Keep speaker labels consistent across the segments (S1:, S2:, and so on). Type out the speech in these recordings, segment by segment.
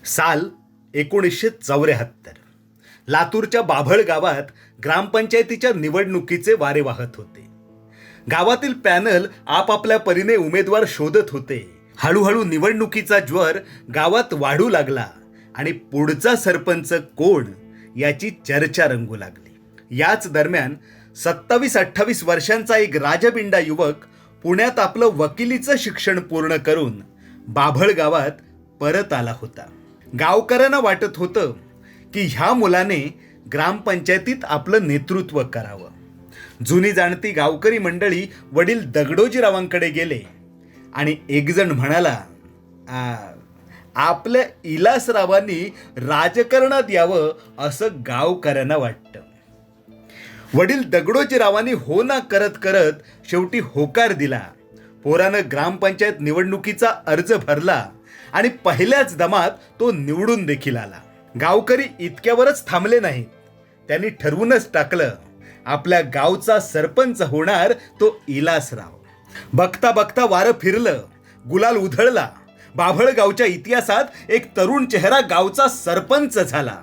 S1: साल 1974. लातूरच्या बाभळ गावात ग्रामपंचायतीच्या निवडणुकीचे वारे वाहत होते. गावातील पॅनल आपापल्या परीने उमेदवार शोधत होते. हळूहळू निवडणुकीचा ज्वर गावात वाढू लागला आणि पुढचा सरपंच कोण याची चर्चा रंगू लागली. याच दरम्यान 27-28 वर्षांचा एक राजबिंडा युवक पुण्यात आपलं वकिलीचं शिक्षण पूर्ण करून बाभळ गावात परत आला होता. गावकऱ्यांना वाटत होतं की ह्या मुलाने ग्रामपंचायतीत आपलं नेतृत्व करावं. जुनी जाणती गावकरी मंडळी वडील दगडोजीरावांकडे गेले आणि एक जण म्हणाला, आपल्या इलासरावांनी राजकारणात यावं असं गावकऱ्यांना वाटतं. वडील दगडोजीरावांनी हो ना करत करत शेवटी होकार दिला. पोरानं ग्रामपंचायत निवडणुकीचा अर्ज भरला आणि पहिल्याच दमात तो निवडून देखील आला. गावकरी इतक्यावरच थांबले नाहीत. त्यांनी ठरवूनच टाकलं, आपल्या गावचा सरपंच होणार तो इलासराव. बघता बघता वारं फिरलं, गुलाल उधळला. बाभळ गावच्या इतिहासात एक तरुण चेहरा गावचा सरपंच झाला.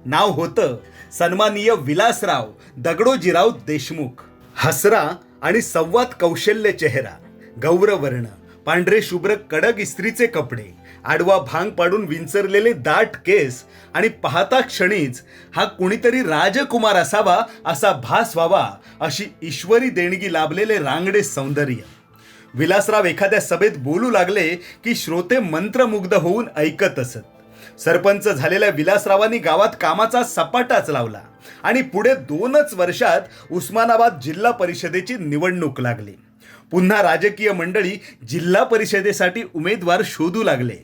S1: नाव होतं सन्माननीय विलासराव दगडोजीराव देशमुख. हसरा आणि संवाद कौशल्य चेहरा, गौरवर्ण, पांढरे शुभ्र कडक इस्त्रीचे कपडे, आडवा भांग पाडून विंचरलेले दाट केस आणि पाहता क्षणीच हा कुणीतरी राजकुमार असावा असा भास व्हावा अशी ईश्वरी देणगी लाभलेले रांगडे सौंदर्य. विलासराव एखाद्या सभेत बोलू लागले की श्रोते मंत्रमुग्ध होऊन ऐकत असत. सरपंच झालेल्या विलासरावांनी गावात कामाचा सपाटाच लावला आणि पुढे 2च वर्षात उस्मानाबाद जिल्हा परिषदेची निवडणूक लागली. पुन्हा राजकीय मंडळी जिल्हा परिषदेसाठी उमेदवार शोधू लागले.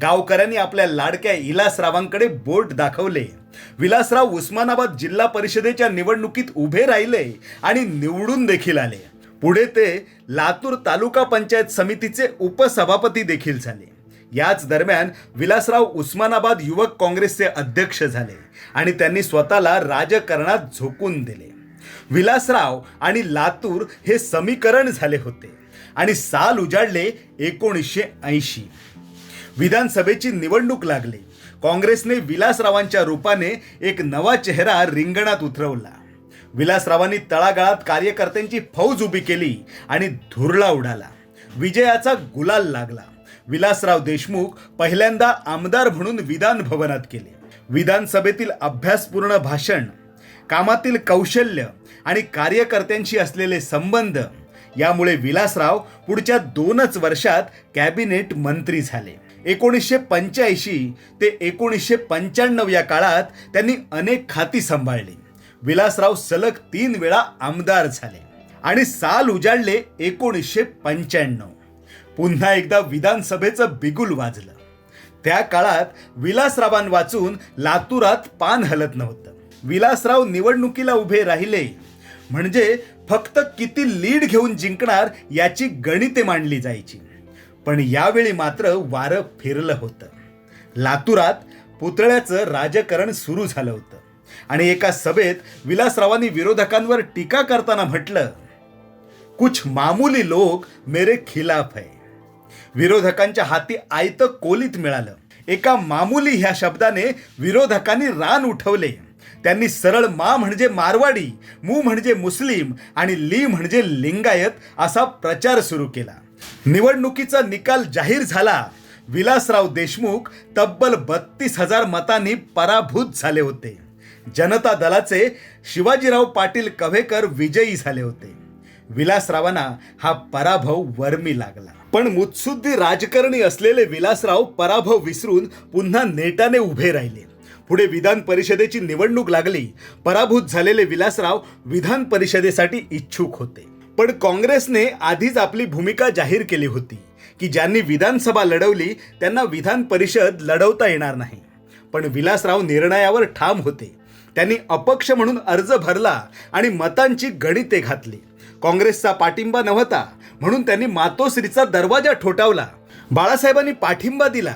S1: गावकऱ्यांनी आपल्या लाडक्या इलासरावांकडे बोट दाखवले. विलासराव उस्मानाबाद जिल्हा परिषदेच्या निवडणुकीत उभे राहिले आणि निवडून देखील आले. पुढे ते लातूर तालुका पंचायत समितीचे उपसभापती देखील झाले. याच दरम्यान विलासराव उस्मानाबाद युवक काँग्रेसचे अध्यक्ष झाले आणि त्यांनी स्वतःला राजकारणात झोकून दिले. विलासराव आणि लातूर हे समीकरण झाले होते आणि साल उजाडले 1980. विधानसभेची निवडणूक लागली. काँग्रेसने विलासरावांच्या रूपाने एक नवा चेहरा रिंगणात उतरवला. विलासरावांनी तळागाळात कार्यकर्त्यांची फौज उभी केली आणि धुरळा उडाला. विजयाचा गुलाल लागला. विलासराव देशमुख पहिल्यांदा आमदार म्हणून विधान भवनात गेले. विधानसभेतील अभ्यासपूर्ण भाषण, कामातील कौशल्य आणि कार्यकर्त्यांशी असलेले संबंध यामुळे विलासराव पुढच्या 2च वर्षात कॅबिनेट मंत्री झाले. 1985 ते 1995 या काळात त्यांनी अनेक खाती सांभाळली. विलासराव सलग 3 वेळा आमदार झाले आणि साल उजाडले 1995. पुन्हा एकदा विधानसभेचं बिगुल वाजलं. त्या काळात विलासरावां वाचून लातूरात पान हलत नव्हतं. विलासराव निवडणुकीला उभे राहिले म्हणजे फक्त किती लीड घेऊन जिंकणार याची गणिते मांडली जायची. पण यावेळी मात्र वारं फिरलं होतं. लातूरात पुतळ्याचं राजकारण सुरू झालं होतं आणि एका सभेत विलासरावांनी विरोधकांवर टीका करताना म्हटलं, कुछ मामूली लोग मेरे खिलाफ है. विरोधकांच्या हाती आयतं कोलीत मिळालं. एका मामूली ह्या शब्दाने विरोधकांनी रान उठवले. त्यांनी सरळ मा म्हणजे मारवाडी, मू म्हणजे मुस्लिम आणि ली म्हणजे लिंगायत असा प्रचार सुरू केला. निवडणुकीचा निकाल जाहीर झाला. विलासराव देशमुख तब्बल 32,000 मतांनी पराभूत झाले होते. जनता दलाचे शिवाजीराव पाटील कव्हेकर विजयी झाले होते. विलासरावांना हा पराभव वर्मी लागला. पण मुत्सुद्दी राजकारणी असलेले विलासराव पराभव विसरून पुन्हा नेटाने उभे राहिले. पुढे विधान परिषदेची निवडणूक लागली. पराभूत झालेले विलासराव विधान परिषदेसाठी इच्छुक होते. पण काँग्रेसने आधीच आपली भूमिका जाहीर केली होती की ज्यांनी विधानसभा लढवली त्यांना विधान परिषद लढवता येणार नाही. पण विलासराव निर्णयावर ठाम होते. त्यांनी अपक्ष म्हणून अर्ज भरला आणि मतांची गणिते घातली. काँग्रेसचा पाठिंबा नव्हता म्हणून त्यांनी मातोश्रीचा दरवाजा ठोठावला. बाळासाहेबांनी पाठिंबा दिला.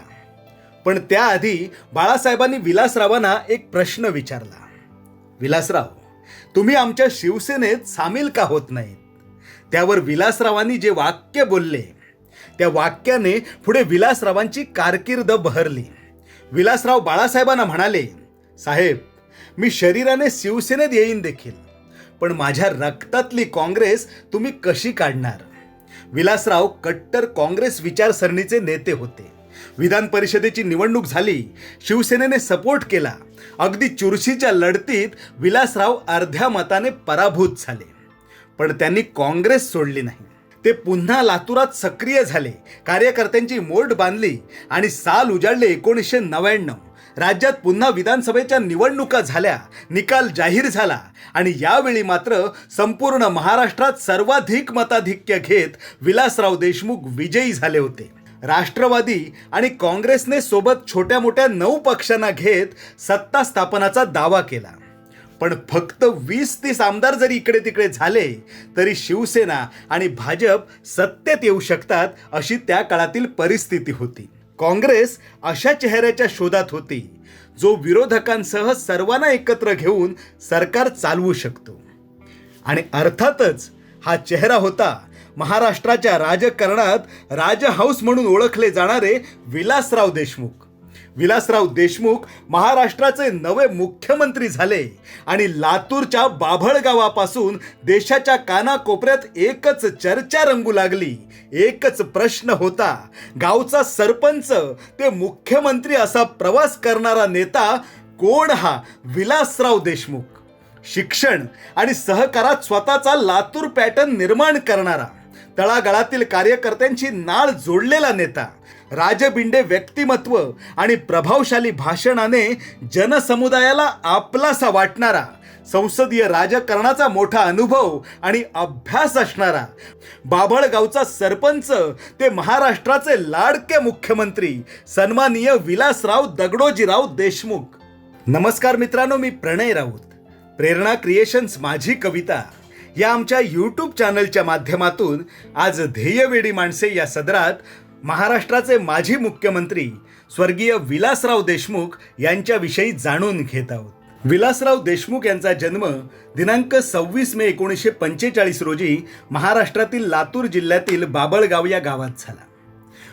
S1: पण त्याआधी बाळासाहेबांनी विलासरावांना एक प्रश्न विचारला, विलासराव, तुम्ही आमच्या शिवसेनेत सामील का होत नाहीत? त्यावर विलासरावांनी जे वाक्य बोलले त्या वाक्याने पुढे विलासरावांची कारकीर्द बहरली. विलासराव बाळासाहेबांना म्हणाले, साहेब, मी शरीराने शिवसेनेत येईन देखील, पण माझ्या रक्तातली काँग्रेस तुम्ही कशी काढणार? विलासराव कट्टर काँग्रेस विचारसरणीचे नेते होते. विधान परिषदेची निवडणूक झाली, शिवसेनेने सपोर्ट केला. अगदी चुरशीच्या लढतीत विलासराव अर्ध्या मताने पराभूत झाले. पण त्यांनी काँग्रेस सोडली नाही. ते पुन्हा लातूरात सक्रिय झाले, कार्यकर्त्यांची मोर्ड बांधली आणि साल उजाडले 1999. राज्यात पुन्हा विधानसभेच्या निवडणुका झाल्या, निकाल जाहीर झाला आणि यावेळी मात्र संपूर्ण महाराष्ट्रात सर्वाधिक मताधिक्य घेत विलासराव देशमुख विजयी झाले होते. राष्ट्रवादी आणि काँग्रेसने सोबत छोट्या मोठ्या 9 पक्षांना घेत सत्ता स्थापनाचा दावा केला. पण फक्त 20-30 आमदार जरी इकडे तिकडे झाले तरी शिवसेना आणि भाजप सत्तेत येऊ शकतात अशी त्या काळातील परिस्थिती होती. काँग्रेस अशा चेहऱ्याच्या शोधात होती जो विरोधकांसह सर्वांना एकत्र घेऊन सरकार चालवू शकतो. आणि अर्थातच हा चेहरा होता महाराष्ट्राच्या राजकारणात राजहंस म्हणून ओळखले जाणारे विलासराव देशमुख. विलासराव देशमुख महाराष्ट्राचे नवे मुख्यमंत्री झाले आणि लातूरच्या बाभळगावापासून देशाच्या कानाकोपऱ्यात एकच चर्चा रंगू लागली. एकच प्रश्न होता, गावचा सरपंच ते मुख्यमंत्री असा प्रवास करणारा नेता कोण? हा विलासराव देशमुख. शिक्षण आणि सहकारात स्वतःचा लातूर पॅटर्न निर्माण करणारा, तळागाळातील कार्यकर्त्यांची नाळ जोडलेला नेता, राजबिंडे व्यक्तिमत्व आणि प्रभावशाली भाषणाने जनसमुदायाला आपलासा वाटणारा, संसदीय राजकारणाचा मोठा अनुभव आणि अभ्यास असणारा, बाभळगावचा सरपंच ते महाराष्ट्राचे लाडके मुख्यमंत्री सन्माननीय विलासराव दगडोजीराव देशमुख. नमस्कार मित्रांनो, मी प्रणय राऊत. प्रेरणा क्रिएशन्स माझी कविता या आमच्या यूट्यूब चॅनलच्या माध्यमातून आज ध्येयवेडी माणसे या सदरात महाराष्ट्राचे माजी मुख्यमंत्री स्वर्गीय विलासराव देशमुख यांच्याविषयी जाणून घेत आहोत. विलासराव देशमुख यांचा जन्म दिनांक 26 मे 1945 रोजी महाराष्ट्रातील लातूर जिल्ह्यातील बाभळगाव या गावात झाला.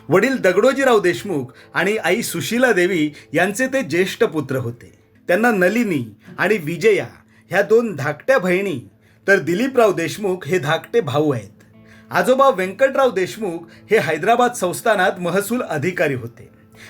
S1: वडील दगडोजीराव देशमुख आणि आई सुशीला देवी यांचे ते ज्येष्ठ पुत्र होते. त्यांना नलिनी आणि विजया ह्या 2 धाकट्या बहिणी तर दिलीपराव देशमुख हे धाकटे भाऊ आहेत. आजोबा व्यंकटराव देशमुख हे हैदराबाद संस्थानात महसूल अधिकारी होते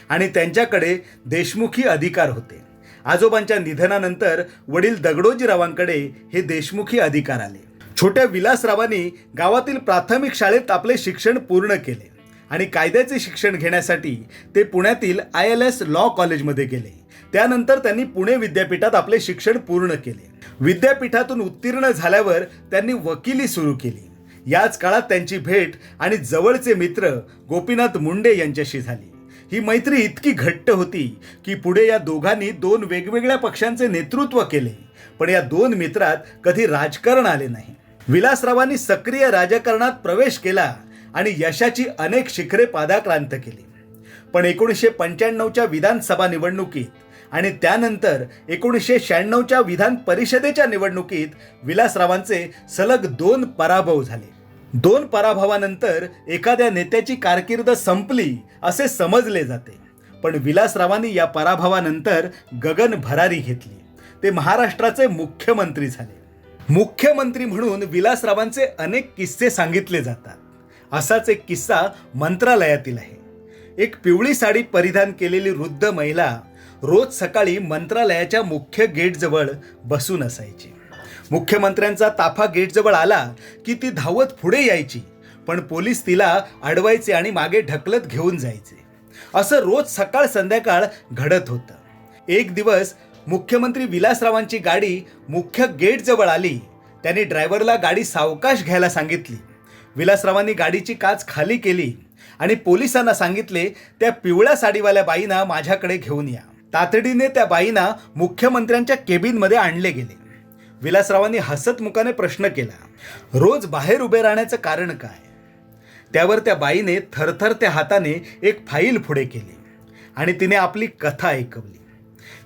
S1: आणि त्यांच्याकडे देशमुखी अधिकार होते. आजोबांच्या निधनानंतर वडील दगडोजीरावांकडे हे देशमुखी अधिकार आले. छोट्या विलासरावांनी गावातील प्राथमिक शाळेत आपले शिक्षण पूर्ण केले आणि कायद्याचे शिक्षण घेण्यासाठी ते पुण्यातील ILS लॉ कॉलेजमध्ये गेले. त्यानंतर त्यांनी पुणे विद्यापीठात आपले शिक्षण पूर्ण केले. विद्यापीठातून उत्तीर्ण झाल्यावर त्यांनी वकिली सुरू केली. याच काळात त्यांची भेट आणि जवळचे मित्र गोपीनाथ मुंडे यांच्याशी झाली. ही मैत्री इतकी घट्ट होती की पुढे या दोघांनी 2 वेगवेगळ्या पक्षांचे नेतृत्व केले, पण या 2 मित्रात कधी राजकारण आले नाही. विलासरावांनी सक्रिय राजकारणात प्रवेश केला आणि यशाची अनेक शिखरे पादाक्रांत केली. पण 1995च्या विधानसभा निवडणुकीत आणि त्यानंतर 1996च्या विधान परिषदेच्या निवडणुकीत विलासरावांचे सलग 2 पराभव झाले. 2 पराभवानंतर एखाद्या नेत्याची कारकीर्द संपली असे समजले जाते. पण विलासरावांनी या पराभवानंतर गगन भरारी घेतली. ते महाराष्ट्राचे मुख्यमंत्री झाले. मुख्यमंत्री म्हणून विलासरावांचे अनेक किस्से सांगितले जातात. असाच एक किस्सा मंत्रालयातील आहे. एक पिवळी साडी परिधान केलेली वृद्ध महिला रोज सकाळी मंत्रालयाच्या मुख्य गेटजवळ बसून असायची. मुख्यमंत्र्यांचा ताफा गेटजवळ आला की ती धावत पुढे यायची, पण पोलीस तिला अडवायचे आणि मागे ढकलत घेऊन जायचे. असं रोज सकाळ संध्याकाळ घडत होतं. एक दिवस मुख्यमंत्री विलासरावांची गाडी मुख्य गेटजवळ आली. त्यांनी ड्रायव्हरला गाडी सावकाश घ्यायला सांगितली. विलासरावांनी गाडीची काच खाली केली आणि पोलिसांना सांगितले, त्या पिवळ्या साडीवाल्या बाईंना माझ्याकडे घेऊन या. तातडीने त्या बाईंना मुख्यमंत्र्यांच्या केबिनमध्ये आणले गेले. विलासरावांनी हसत मुखाने प्रश्न केला, रोज बाहेर उभे राहण्याचं कारण काय? त्यावर त्या बाईने थरथरत्या हाताने एक फाईल पुढे केली आणि तिने आपली कथा ऐकवली.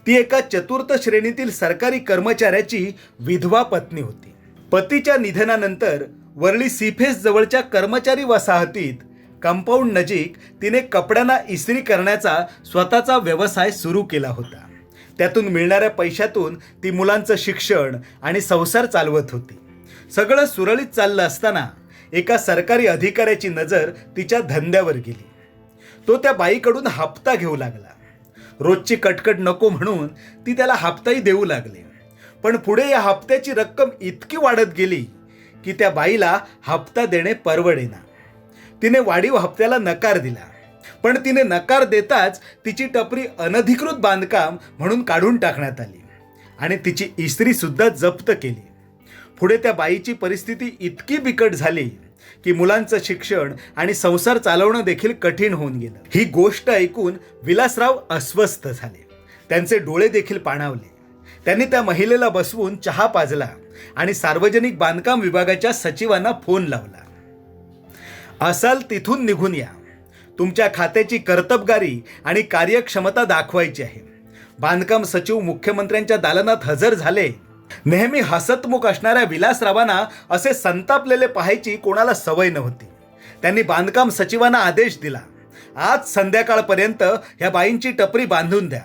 S1: ती एका चतुर्थ श्रेणीतील सरकारी कर्मचाऱ्याची विधवा पत्नी होती. पतीच्या निधनानंतर वरळी सीफेस जवळच्या कर्मचारी वसाहतीत कंपाऊंड नजीक तिने कपड्यांना इस्त्री करण्याचा स्वतःचा व्यवसाय सुरू केला होता. त्यातून मिळणाऱ्या पैशातून ती मुलांचं शिक्षण आणि संसार चालवत होती. सगळं सुरळीत चाललं असताना एका सरकारी अधिकाऱ्याची नजर तिच्या धंद्यावर गेली. तो त्या बाईकडून हप्ता घेऊ लागला. रोजची कटकट नको म्हणून ती त्याला हप्ताही देऊ लागले. पण पुढे या हप्त्याची रक्कम इतकी वाढत गेली की त्या बाईला हप्ता देणे परवडेना. तिने वाढीव हप्त्याला नकार दिला. पण तिने नकार देताच तिची टपरी अनधिकृत बांधकाम म्हणून काढून टाकण्यात आली आणि तिची इस्त्री सुद्धा जप्त केली. पुढे त्या बाईची परिस्थिती इतकी बिकट झाली की मुलांचं शिक्षण आणि संसार चालवणं देखील कठीण होऊन गेलं. ही गोष्ट ऐकून विलासराव अस्वस्थ झाले. त्यांचे डोळे देखील पाणावले. त्यांनी त्या महिलेला बसवून चहा पाजला आणि सार्वजनिक बांधकाम विभागाच्या सचिवांना फोन लावला. असाल तिथून निघून या. तुमच्या खात्याची कर्तबगारी आणि कार्यक्षमता दाखवायची आहे. बांधकाम सचिव मुख्यमंत्र्यांच्या दालनात हजर झाले. नेहमी हसतमुख असणाऱ्या विलासरावांना असे संतापलेले पाहायची कोणाला सवय नव्हती. त्यांनी बांधकाम सचिवांना आदेश दिला, आज संध्याकाळपर्यंत ह्या बाईंची टपरी बांधून द्या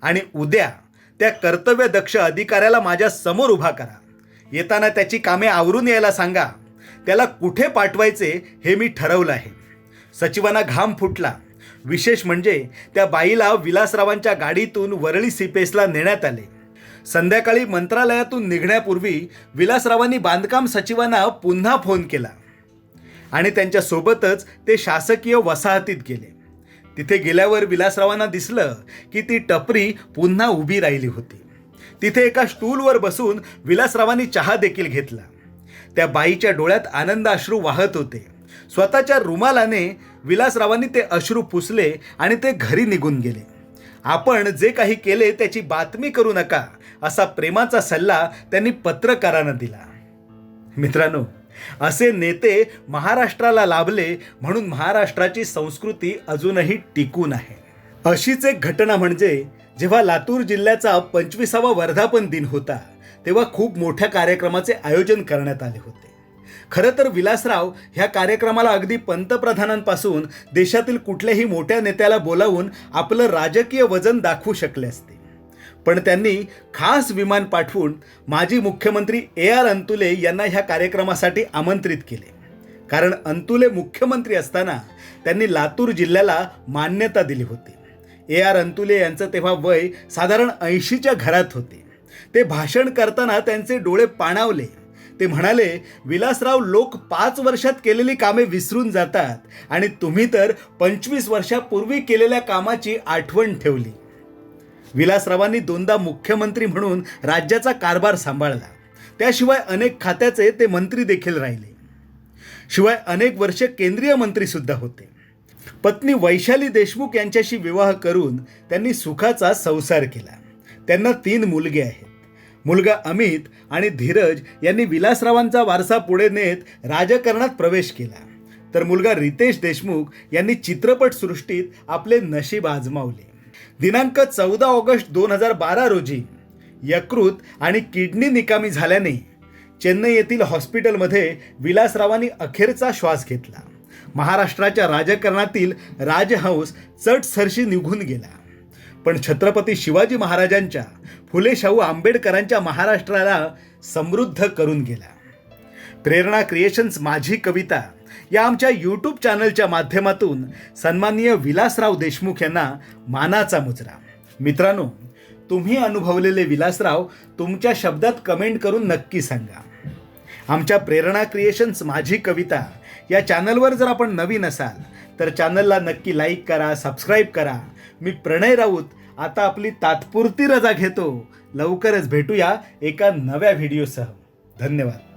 S1: आणि उद्या त्या कर्तव्यदक्ष अधिकाऱ्याला माझ्या समोर उभा करा. येताना त्याची कामे आवरून यायला सांगा. त्याला कुठे पाठवायचे हे मी ठरवलं आहे. सचिवांना घाम फुटला. विशेष म्हणजे त्या बाईला विलासरावांच्या गाडीतून वरळी सीपेसला नेण्यात आले. संध्याकाळी मंत्रालयातून निघण्यापूर्वी विलासरावांनी बांधकाम सचिवांना पुन्हा फोन केला आणि त्यांच्यासोबतच ते शासकीय वसाहतीत गेले. तिथे गेल्यावर विलासरावांना दिसलं की ती टपरी पुन्हा उभी राहिली होती. तिथे एका स्टूलवर बसून विलासरावांनी चहा देखील घेतला. त्या बाईच्या डोळ्यात आनंदाश्रू वाहत होते. स्वतःच्या रुमालाने विलासरावांनी ते अश्रू पुसले आणि ते घरी निघून गेले. आपण जे काही केले त्याची बातमी करू नका, असा प्रेमाचा सल्ला त्यांनी पत्रकारांना दिला. मित्रांनो, असे नेते महाराष्ट्राला लाभले म्हणून महाराष्ट्राची संस्कृती अजूनही टिकून आहे. अशीच एक घटना म्हणजे जेव्हा लातूर जिल्ह्याचा 25वा वर्धापन दिन होता तेव्हा खूप मोठ्या कार्यक्रमाचे आयोजन करण्यात आले होते. खरं तर विलासराव ह्या कार्यक्रमाला अगदी पंतप्रधानांपासून देशातील कुठल्याही मोठ्या नेत्याला बोलावून आपलं राजकीय वजन दाखवू शकले असते. पण त्यांनी खास विमान पाठवून माजी मुख्यमंत्री AR अंतुले यांना ह्या कार्यक्रमासाठी आमंत्रित केले. कारण अंतुले मुख्यमंत्री असताना त्यांनी लातूर जिल्ह्याला मान्यता दिली होती. AR अंतुले यांचं तेव्हा वय साधारण 80च्या घरात होते. ते भाषण करताना त्यांचे डोळे पाणावले. ते म्हणाले, विलासराव, लोक 5 वर्षात केलेली कामे विसरून जातात आणि तुम्ही तर 25 वर्षापूर्वी केलेल्या कामाची आठवण ठेवली. विलासरावांनी 2दा मुख्यमंत्री म्हणून राज्याचा कारभार सांभाळला. त्याशिवाय अनेक खात्याचे ते मंत्री देखील राहिले. शिवाय अनेक वर्ष केंद्रीय मंत्री सुद्धा होते. पत्नी वैशाली देशमुख यांच्याशी विवाह करून त्यांनी सुखाचा संसार केला. त्यांना 3 मुलगे आहेत. मुलगा अमित आणि धीरज यांनी विलासरावांचा वारसा पुढे नेत राजकारणात प्रवेश केला. तर मुलगा रितेश देशमुख यांनी चित्रपटसृष्टीत आपले नशीब आजमावले. दिनांक 14 ऑगस्ट 2012 रोजी यकृत आणि किडनी निकामी झाल्याने चेन्नई येथील हॉस्पिटलमध्ये विलासरावांनी अखेरचा श्वास घेतला. महाराष्ट्राच्या राजकारणातील राजहंस चटसरशी निघून गेला. पण छत्रपती शिवाजी महाराजांच्या, फुले शाहू आंबेडकरांच्या महाराष्ट्राला समृद्ध करून गेला. प्रेरणा क्रिएशन्स माझी कविता या आमच्या यूट्यूब चॅनलच्या माध्यमातून सन्माननीय विलासराव देशमुख यांना मानाचा मुजरा. मित्रांनो, तुम्ही अनुभवलेले विलासराव तुमच्या शब्दात कमेंट करून नक्की सांगा. आमच्या प्रेरणा क्रिएशन्स माझी कविता या चॅनलवर जर आपण नवीन असाल तर चॅनलला नक्की लाईक करा, सबस्क्राईब करा. मी प्रणय राऊत आता आपली तात्पुरती रजा घेतो. लवकरच भेटूया एका नव्या व्हिडिओसह. धन्यवाद.